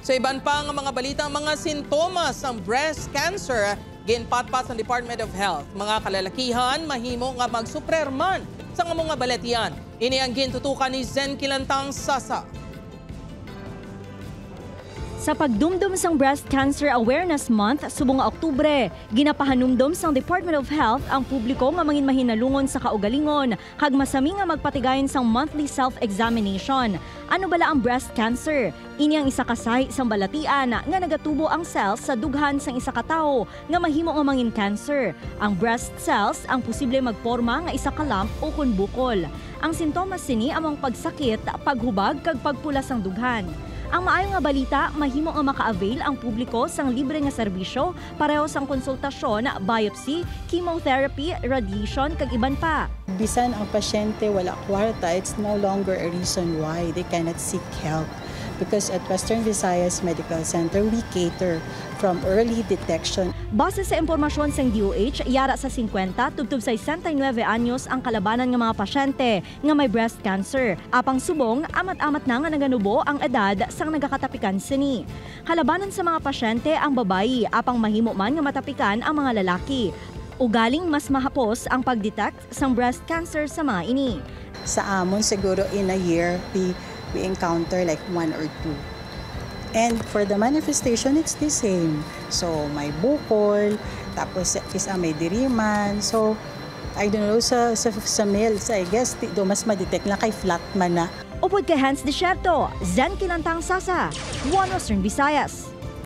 Sa iban pa nga mga balita, mga sintomas ng breast cancer ginpatpat sa Department of Health. Mga kalalakihan mahimo nga magsuprerman sa mga baletian. Ini ang gintutukan ni Zen Kilantang Sasa. Sa pagdumdum sang Breast Cancer Awareness Month subong nga Oktubre, ginapahanumdom sang Department of Health ang publiko nga mangin mahinalungon sa kaugalingon kag masami nga magpatigayon sang monthly self-examination. Ano bala ang breast cancer? Ini ang isa kasay sang balatian nga nagatubo ang cells sa dughan sang isa ka tawo nga mahimo nga mangin cancer. Ang breast cells ang posible magporma nga isa ka lump o kun bukol. Ang sintomas sini among pagsakit, paghubag kag pagpula sang dughan. Ang maayong nga balita, mahimo nga maka-avail ang publiko sang libre nga serbisyo pareho sang konsultasyon, biopsy, chemotherapy, radiation kag iban pa. Bisan ang pasyente wala kwarta, it's no longer a reason why they cannot seek help. Because at Western Visayas Medical Center, we cater from early detection. Base sa impormasyon sa DOH, yara sa 50 tubtub sa 69 anyos ang kalabanan ng mga pasyente nga may breast cancer. Apang subong, amat-amat na nga naganubo ang edad sang nagakatapikan sini. Kalabanan sa mga pasyente ang babayi, apang mahimo man nga matapikan ang mga lalaki. Ugaling mas mahapos ang pagdetect sang breast cancer sa mga ini. Sa amon, siguro in a year, we encounter like 1 or 2. And for the manifestation, it's the same. So, may bukol, tapos isa may diriman. So, I don't know, sa males, I guess, do mas ma-detect na kay flat man na. Upod kay Hans Desierto, Zen Kilantang Sasa, One Western Visayas.